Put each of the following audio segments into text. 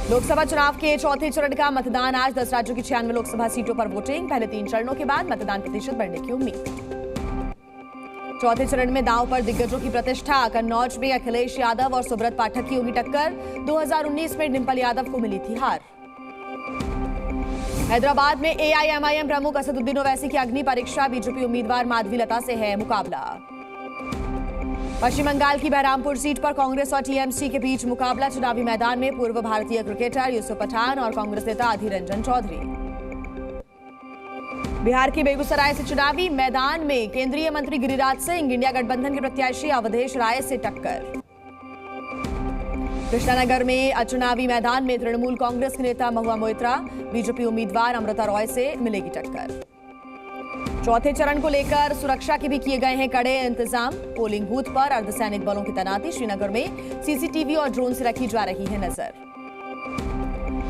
लोकसभा चुनाव के चौथे चरण का मतदान आज 10 राज्यों की 96 लोकसभा सीटों पर वोटिंग। पहले 3 चरणों के बाद मतदान प्रतिशत बढ़ने की उम्मीद। चौथे चरण में दांव पर दिग्गजों की प्रतिष्ठा। कन्नौज में अखिलेश यादव और सुब्रत पाठक की होगी टक्कर। 2019 में डिंपल यादव को मिली थी हार। हैदराबाद में एआईएमआईएम प्रमुख असदुद्दीन ओवैसी की अग्नि परीक्षा। बीजेपी उम्मीदवार माधवी लता से है मुकाबला। पश्चिम बंगाल की बहरामपुर सीट पर कांग्रेस और टीएमसी के बीच मुकाबला। चुनावी मैदान में पूर्व भारतीय क्रिकेटर यूसुफ पठान और कांग्रेस नेता अधीर रंजन चौधरी। बिहार के बेगूसराय से चुनावी मैदान में केंद्रीय मंत्री गिरिराज सिंह, इंडिया गठबंधन के प्रत्याशी अवधेश राय से टक्कर। कृष्णानगर में चुनावी मैदान में तृणमूल कांग्रेस के नेता महुआ मोइत्रा, बीजेपी उम्मीदवार अमृता रॉय से मिलेगी टक्कर। चौथे चरण को लेकर सुरक्षा के भी किए गए हैं कड़े इंतजाम। पोलिंग बूथ पर अर्धसैनिक बलों की तैनाती। श्रीनगर में सीसीटीवी और ड्रोन से रखी जा रही है नजर।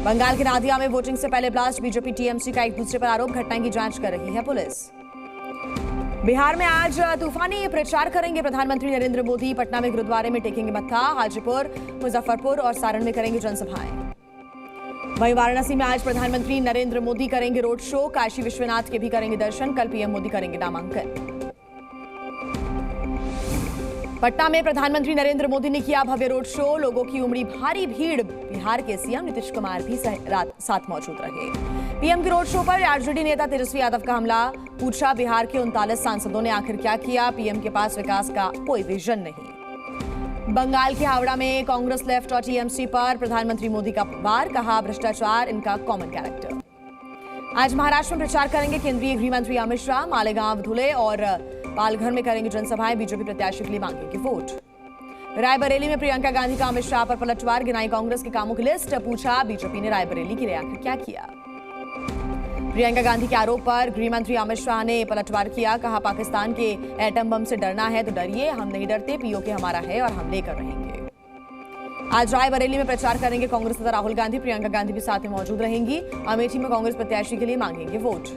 बंगाल के नादिया में वोटिंग से पहले ब्लास्ट। बीजेपी टीएमसी का एक दूसरे पर आरोप। घटना की जांच कर रही है पुलिस। बिहार में आज तूफानी प्रचार करेंगे प्रधानमंत्री नरेंद्र मोदी। पटना में गुरुद्वारे में टेकेंगे मत्था। हाजीपुर, मुजफ्फरपुर और सारण में करेंगे जनसभाएं। वहीं वाराणसी में आज प्रधानमंत्री नरेंद्र मोदी करेंगे रोड शो। काशी विश्वनाथ के भी करेंगे दर्शन। कल पीएम मोदी करेंगे नामांकन। पटना में प्रधानमंत्री नरेंद्र मोदी ने किया भव्य रोड शो। लोगों की उमड़ी भारी भीड़। बिहार के सीएम नीतीश कुमार भी साथ मौजूद रहे। पीएम के रोड शो पर आरजेडी नेता तेजस्वी यादव का हमला। पूछा, बिहार के 39 सांसदों ने आखिर क्या किया? पीएम के पास विकास का कोई विजन नहीं। बंगाल के हावड़ा में कांग्रेस लेफ्ट और टीएमसी पर प्रधानमंत्री मोदी का वार। कहा, भ्रष्टाचार इनका कॉमन कैरेक्टर। आज महाराष्ट्र में प्रचार करेंगे केंद्रीय गृह मंत्री अमित शाह। मालेगांव, धुले और पालघर में करेंगे जनसभाएं। बीजेपी प्रत्याशी के लिए मांगेंगे वोट। रायबरेली में प्रियंका गांधी का अमित शाह पर पलटवार। गिनाई कांग्रेस के कामों की लिस्ट। पूछा, बीजेपी ने रायबरेली के लिए आखिर क्या किया? प्रियंका गांधी के आरोप पर गृह मंत्री अमित शाह ने पलटवार किया। कहा, पाकिस्तान के एटम बम से डरना है तो डरिए, हम नहीं डरते। पीओके हमारा है और हम लेकर रहेंगे। आज रायबरेली में प्रचार करेंगे कांग्रेस नेता राहुल गांधी। प्रियंका गांधी भी साथ में मौजूद रहेंगी। अमेठी में कांग्रेस प्रत्याशी के लिए मांगेंगे वोट।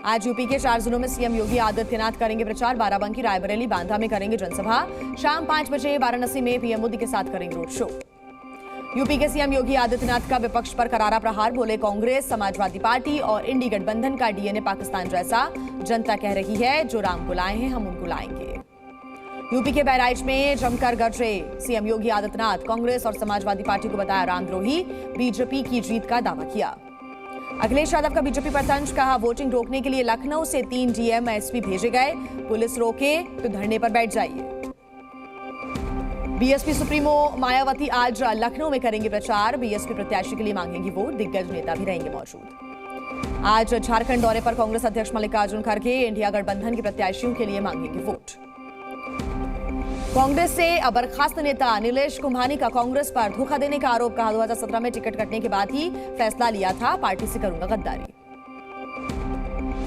आज यूपी के 4 जिलों में सीएम योगी आदित्यनाथ करेंगे प्रचार। बाराबंकी, रायबरेली, बांदा में करेंगे जनसभा। शाम 5 बजे वाराणसी में पीएम मोदी के साथ करेंगे रोड शो। यूपी के सीएम योगी आदित्यनाथ का विपक्ष पर करारा प्रहार। बोले, कांग्रेस, समाजवादी पार्टी और इंडी गठबंधन का डीएनए पाकिस्तान जैसा। जनता कह रही है जो राम को लाए हैं हम उनको लाएंगे। यूपी के बहराइच में जमकर गरजे सीएम योगी आदित्यनाथ। कांग्रेस और समाजवादी पार्टी को बताया रामद्रोही। बीजेपी की जीत का दावा किया। अखिलेश यादव का बीजेपी पर तंज। कहा, वोटिंग रोकने के लिए लखनऊ से 3 डीएम एसपी भेजे गए। पुलिस रोके तो धरने पर बैठ जाइए। बीएसपी सुप्रीमो मायावती आज लखनऊ में करेंगे प्रचार। बीएसपी प्रत्याशी के लिए मांगेंगी वोट। दिग्गज नेता भी रहेंगे मौजूद। आज झारखंड दौरे पर कांग्रेस अध्यक्ष मल्लिकार्जुन खड़गे इंडिया गठबंधन के प्रत्याशियों के लिए मांगेंगे वोट। कांग्रेस से बर्खास्त नेता नीलेश कुंभानी का कांग्रेस पर धोखा देने का आरोप। कहा, 2017 में टिकट कटने के बाद ही फैसला लिया था, पार्टी से करूंगा गद्दारी।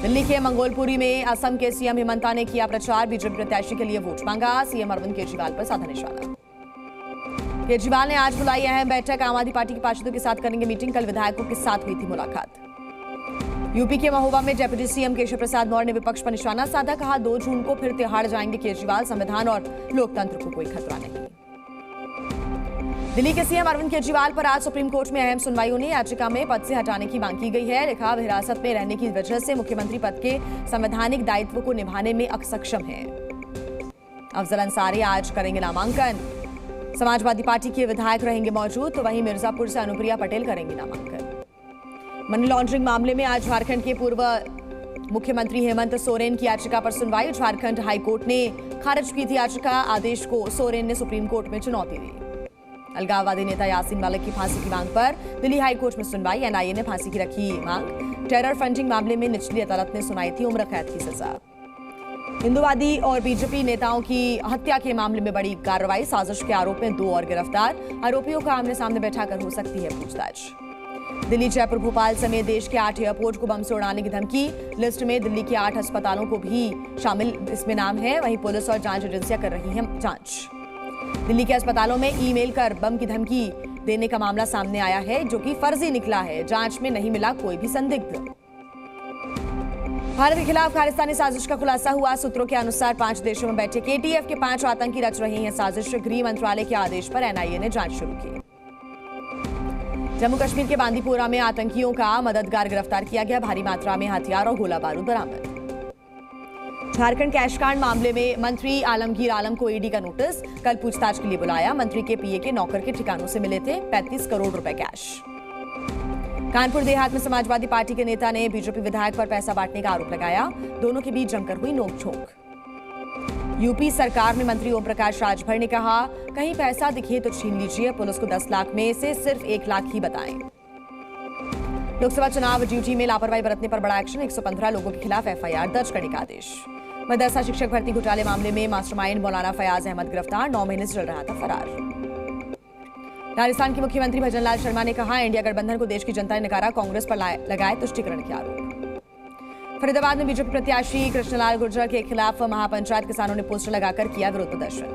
दिल्ली के मंगोलपुरी में असम के सीएम हिमंता ने किया प्रचार। बीजेपी प्रत्याशी के लिए वोट मांगा। सीएम अरविंद केजरीवाल पर साधा निशाना। केजरीवाल ने आज बुलाई अहम बैठक। आम आदमी पार्टी के पार्षदों के साथ करेंगे मीटिंग। कल विधायकों के साथ हुई थी मुलाकात। यूपी के महोबा में डिप्टी सीएम केशव प्रसाद मौर्य ने विपक्ष पर निशाना साधा। कहा, 2 जून को फिर तिहाड़ जाएंगे केजरीवाल। संविधान और लोकतंत्र को कोई खतरा नहीं। दिल्ली के सीएम अरविंद केजरीवाल पर आज सुप्रीम कोर्ट में अहम सुनवाई होनी। याचिका में पद से हटाने की मांग की गई है। लिखा, हिरासत में रहने की वजह से मुख्यमंत्री पद के संवैधानिक दायित्व को निभाने में अक्षम है। अफजल अंसारी आज करेंगे नामांकन। समाजवादी पार्टी के विधायक रहेंगे मौजूद। तो वहीं मिर्जापुर से अनुप्रिया पटेल करेंगी नामांकन। मनी लॉन्ड्रिंग मामले में आज झारखंड के पूर्व मुख्यमंत्री हेमंत सोरेन की याचिका पर सुनवाई। झारखंड हाईकोर्ट ने खारिज की थी याचिका। आदेश को सोरेन ने सुप्रीम कोर्ट में चुनौती दी। अलगाववादी नेता यासीन मलिक की फांसी की मांग पर दिल्ली हाईकोर्ट में सुनवाई। एनआईए ने फांसी की रखी मांग। टेरर फंडिंग मामले में निचली अदालत ने सुनाई थी उम्र कैद की सजा। हिंदुवादी और बीजेपी नेताओं की हत्या के मामले में बड़ी कार्रवाई। साजिश के आरोप में 2 और गिरफ्तार। आरोपियों को आमने सामने बैठाकर हो सकती है पूछताछ। दिल्ली, जयपुर, भोपाल समेत देश के 8 एयरपोर्ट को बम से उड़ाने की धमकी। लिस्ट में दिल्ली के 8 अस्पतालों को भी शामिल इसमें नाम है। वहीं पुलिस और जांच एजेंसियां कर रही हैं जांच। दिल्ली के अस्पतालों में ईमेल कर बम की धमकी देने का मामला सामने आया है, जो कि फर्जी निकला है। जांच में नहीं मिला कोई भी संदिग्ध। भारत के खिलाफ खालिस्तानी साजिश का खुलासा हुआ। सूत्रों के अनुसार 5 देशों में बैठे केटीएफ के 5 आतंकी रच रहे हैं साजिश। गृह मंत्रालय के आदेश पर एनआईए ने जांच शुरू की। जम्मू कश्मीर के बांदीपोरा में आतंकियों का मददगार गिरफ्तार किया गया। भारी मात्रा में हथियार और गोला बारूद बरामद। झारखंड कैश कांड मामले में मंत्री आलमगीर आलम को ईडी का नोटिस, कल पूछताछ के लिए बुलाया। मंत्री के पीए के नौकर के ठिकानों से मिले थे 35 करोड़ रुपए कैश। कानपुर देहात में समाजवादी पार्टी के नेता ने बीजेपी विधायक पर पैसा बांटने का आरोप लगाया। दोनों के बीच जमकर हुई नोकझोंक। यूपी सरकार में मंत्री ओम प्रकाश राजभर ने कहा, कहीं पैसा दिखे तो छीन लीजिए, पुलिस को 10 लाख में से सिर्फ 1 लाख ही बताएं। लोकसभा चुनाव ड्यूटी में लापरवाही बरतने पर बड़ा एक्शन, 115 लोगों के खिलाफ एफआईआर दर्ज करने का आदेश। मदरसा शिक्षक भर्ती घोटाले मामले में मास्टरमाइंड मौलाना फयाज अहमद गिरफ्तार, 9 महीने से चल रहा था फरार। राजस्थान के मुख्यमंत्री भजनलाल शर्मा ने कहा, इंडिया गठबंधन को देश की जनता ने नकारा, कांग्रेस पर लगाए तुष्टिकरण के आरोप। फरीदाबाद में बीजेपी प्रत्याशी कृष्णलाल गुर्जर के खिलाफ महापंचायत किसानों ने पोस्टर लगाकर किया विरोध प्रदर्शन।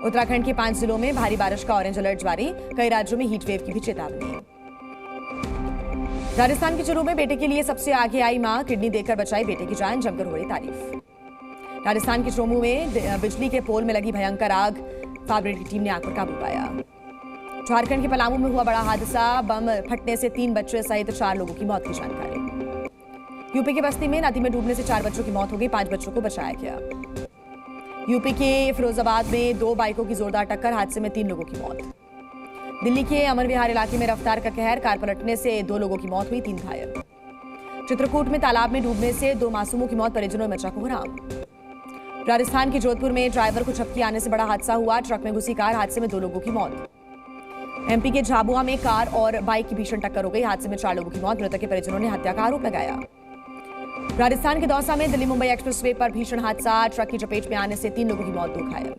उत्तराखंड के 5 जिलों में भारी बारिश का ऑरेंज अलर्ट जारी, कई राज्यों में हीटवेव की भी चेतावनी। राजस्थान के चुरू में बेटे के लिए सबसे आगे आई मां, किडनी देकर बचाई बेटे की जान, जमकर हो रही तारीफ। राजस्थान के चोमू में बिजली के पोल में लगी भयंकर आग, फायर ब्रिगेड की टीम ने आग पर काबू पाया। झारखंड के पलामू में हुआ बड़ा हादसा, बम फटने से 3 बच्चे सहित 4 लोगों की मौत की जानकारी। यूपी के बस्ती में नदी में डूबने से 4 बच्चों की मौत हो गई, 5 बच्चों को बचाया गया। यूपी के फिरोजाबाद में 2 बाइकों की जोरदार टक्कर, हादसे में 3 लोगों की मौत। दिल्ली के अमर विहार इलाके में रफ्तार का कहर, कार पलटने से 2 लोगों की मौत हुई, 3 घायल। चित्रकूट में तालाब में डूबने से 2 मासूमों की मौत, परिजनों में मचा कोहराम। राजस्थान के जोधपुर में ड्राइवर को झपकी आने से बड़ा हादसा हुआ, ट्रक में घुसी कार, हादसे में 2 लोगों की मौत। एमपी के झाबुआ में कार और बाइक की भीषण टक्कर हो गई, हादसे में 4 लोगों की मौत, मृतक के परिजनों ने हत्या का आरोप लगाया। राजस्थान के दौसा में दिल्ली मुंबई एक्सप्रेसवे पर भीषण हादसा, ट्रक की चपेट में आने से 3 लोगों की मौत, 2 घायल।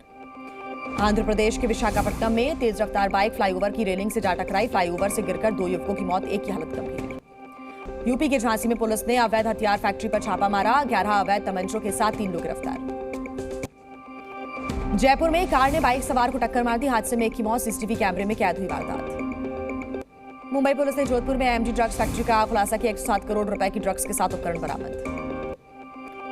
आंध्र प्रदेश के विशाखापट्टनम में तेज रफ्तार बाइक फ्लाईओवर की रेलिंग से जा टकराई, फ्लाईओवर से गिरकर 2 युवकों की मौत, एक की हालत गंभीर। यूपी के झांसी में पुलिस ने अवैध हथियार फैक्ट्री पर छापा मारा, 11 अवैध तमंचों के साथ 3 लोग गिरफ्तार। जयपुर में कार ने बाइक सवार को टक्कर मार दी, हादसे में 1 की मौत, सीसीटीवी कैमरे में कैद हुई वारदात। मुंबई पुलिस ने जोधपुर में एमजी ड्रग्स फैक्ट्री का खुलासा किया, 107 करोड़ रुपए की ड्रग्स के साथ उपकरण बरामद।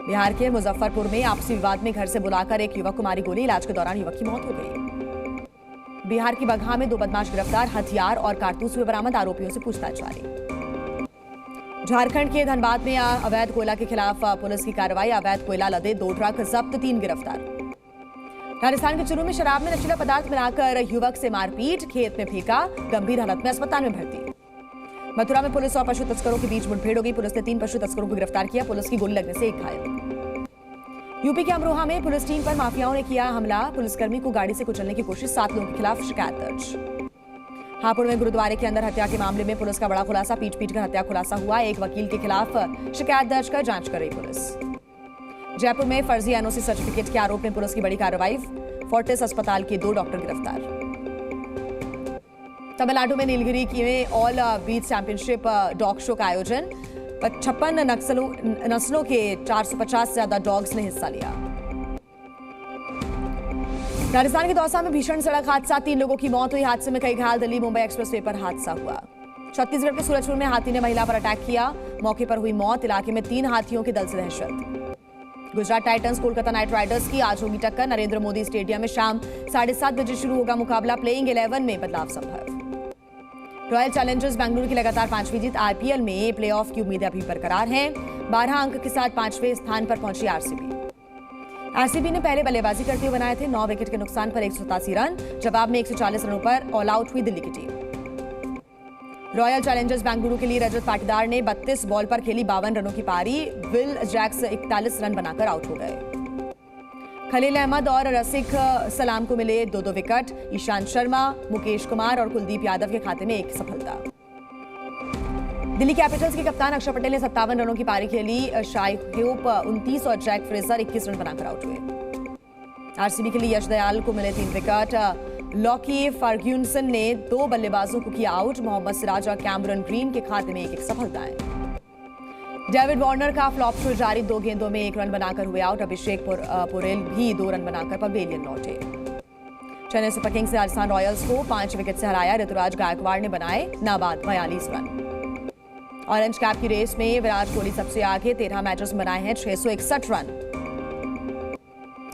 बिहार के मुजफ्फरपुर में आपसी विवाद में घर से बुलाकर एक युवक को मारी गोली, इलाज के दौरान युवक की मौत हो गई। बिहार की बगहा में 2 बदमाश गिरफ्तार, हथियार और कारतूस हुए बरामद, आरोपियों से पूछताछ जारी। झारखंड के धनबाद में अवैध कोयला के खिलाफ पुलिस की कार्रवाई, अवैध कोयला लदे 2 ट्रक जब्त, 3 गिरफ्तार। राजस्थान के चुरू में शराब में नशीला पदार्थ मिलाकर युवक से मारपीट, खेत में फेंका, गंभीर हालत में अस्पताल में भर्ती। मथुरा में पुलिस और पशु तस्करों के बीच मुठभेड़ हो गई, पुलिस ने 3 पशु तस्करों को गिरफ्तार किया, पुलिस की गोली लगने से 1 घायल। यूपी के अमरोहा में पुलिस टीम पर माफियाओं ने किया हमला, पुलिसकर्मी को गाड़ी से कुचलने की कोशिश, 7 लोगों के खिलाफ शिकायत दर्ज। हापुड़ में गुरुद्वारे के अंदर हत्या के मामले में पुलिस का बड़ा खुलासा, पीट कर हत्या खुलासा हुआ, एक वकील के खिलाफ शिकायत दर्ज कर जांच कर रही पुलिस। जयपुर में फर्जी एनओसी सर्टिफिकेट के आरोप में पुलिस की बड़ी कार्रवाई, फोर्टिस अस्पताल के 2 डॉक्टर गिरफ्तार। तमिलनाडु में नीलगिरी में ऑल बीच चैंपियनशिप डॉग शो का आयोजन, 56 नस्लों के 450 से ज्यादा डॉग्स ने हिस्सा लिया। राजस्थान के दौसा में भीषण सड़क हादसा, 3 लोगों की मौत हुई, हादसे में कई घायल, दिल्ली मुंबई एक्सप्रेसवे पर हादसा हुआ। छत्तीसगढ़ के सूरजपुर में हाथी ने महिला पर अटैक किया, मौके पर हुई मौत, इलाके में 3 हाथियों के दल से दहशत। Gujarat Titans Kolkata night Riders की आज होगी टक्कर, नरेंद्र मोदी स्टेडियम में शाम 7:30 बजे शुरू होगा मुकाबला, प्लेइंग 11 में बदलाव संभव। रॉयल चैलेंजर्स बेंगलुरु की लगातार 5वीं जीत, आईपीएल में प्लेऑफ की उम्मीदें अभी बरकरार हैं, 12 अंक के साथ 5वें स्थान पर पहुंची आरसीबी ने पहले बल्लेबाजी करते हुए बनाए थे 9 विकेट के नुकसान पर 187 रन, जवाब में 140 रनों पर ऑल आउट हुई दिल्ली की टीम। रॉयल चैलेंजर्स बेंगलुरु के लिए रजत पाटीदार ने 32 बॉल पर खेली 52 रनों की पारी, विल जैक्स 41 रन बनाकर आउट हो गए। खलील अहमद और रसिक सलाम को मिले 2-2 विकेट, ईशांत शर्मा, मुकेश कुमार और कुलदीप यादव के खाते में 1 सफलता। दिल्ली कैपिटल्स के कप्तान अक्षर पटेल ने 57 रनों की पारी खेली, शाई होप 29 और जैक फ्रेजर 21 रन बनाकर आउट हुए। आरसीबी के लिए यश दयाल को मिले 3 विकेट, लॉकी फर्ग्यूसन ने 2 बल्लेबाजों को किया आउट, मोहम्मद सिराज और कैमरन ग्रीन के खाते में 1-1 सफलताएं। डेविड वार्नर का फ्लॉप शो जारी, 2 गेंदों में 1 रन बनाकर हुए आउट, अभिषेक पुरेल भी 2 रन बनाकर पवेलियन लौटे। चेन्नई सुपर किंग्स ने राजस्थान रॉयल्स को 5 विकेट से हराया, ऋतुराज गायकवाड़ ने बनाए नाबाद 42 रन। ऑरेंज कैप की रेस में विराट कोहली सबसे आगे, 13 मैचेस में बनाए हैं 661 रन।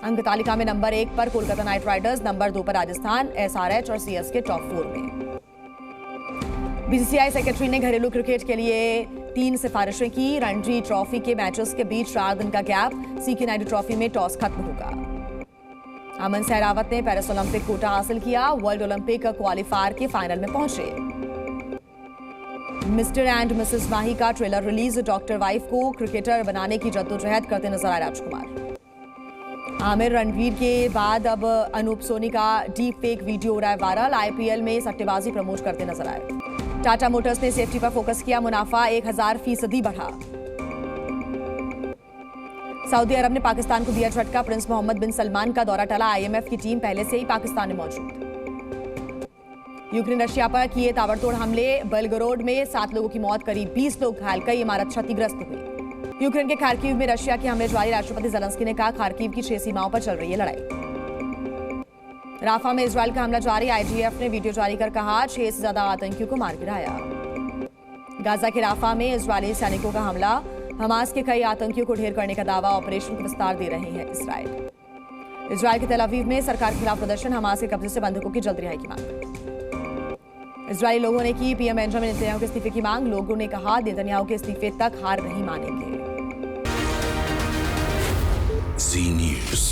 अंक तालिका में नंबर 1 पर कोलकाता नाइट राइडर्स, नंबर 2 पर राजस्थान, एसआरएच और सीएसके टॉप 4 में। बीसीसीआई सेक्रेटरी ने घरेलू क्रिकेट के लिए 3 सिफारिशें की। रणजी ट्रॉफी के मैचेस के बीच 4 दिन का गैप। सीके नायडू ट्रॉफी में टॉस खत्म होगा। अमन सहरावत ने पेरिस ओलंपिक कोटा हासिल किया। वर्ल्ड ओलंपिक क्वालिफायर के फाइनल में पहुंचे। मिस्टर एंड मिसेस माही का ट्रेलर रिलीज। डॉक्टर वाइफ को क्रिकेटर बनाने की जद्दोजहद करते नजर आए राजकुमार। आमिर रणवीर के बाद अब अनूप सोनी का डीप फेक वीडियो हो रहा है वायरल। आईपीएल में सट्टेबाजी प्रमोट करते नजर आए। टाटा मोटर्स ने सेफ्टी पर फोकस किया। मुनाफा 1000% बढ़ा। सऊदी अरब ने पाकिस्तान को दिया झटका। प्रिंस मोहम्मद बिन सलमान का दौरा टला। आईएमएफ की टीम पहले से ही पाकिस्तान में मौजूद। यूक्रेन रशिया पर किए ताबड़तोड़ हमले। बेलगरोड में 7 लोगों की मौत, करीब 20 लोग घायल, कई इमारत क्षतिग्रस्त हुई। यूक्रेन के खार्किव में रशिया के हमले जारी। राष्ट्रपति ज़ेलेंस्की ने कहा खार्किव की 6 सीमाओं पर चल रही है लड़ाई। राफा में इजरायल का हमला जारी। आईजीएफ ने वीडियो जारी कर कहा 6 से ज्यादा आतंकियों को मार गिराया। गाजा के राफा में इजरायली सैनिकों का हमला। हमास के कई आतंकियों को ढेर करने का दावा। ऑपरेशन को विस्तार दे रहे हैं इजरायल के तेल अवीव में सरकार के खिलाफ प्रदर्शन। हमास के कब्जे से बंधकों की जल्द रिहाई की मांग। इजरायली लोगों ने की पीएम बेंजामिन नेतन्याहू के इस्तीफे की मांग। लोगों ने कहा नेतन्याहू के इस्तीफे तक हार नहीं मानेंगे। Zee News.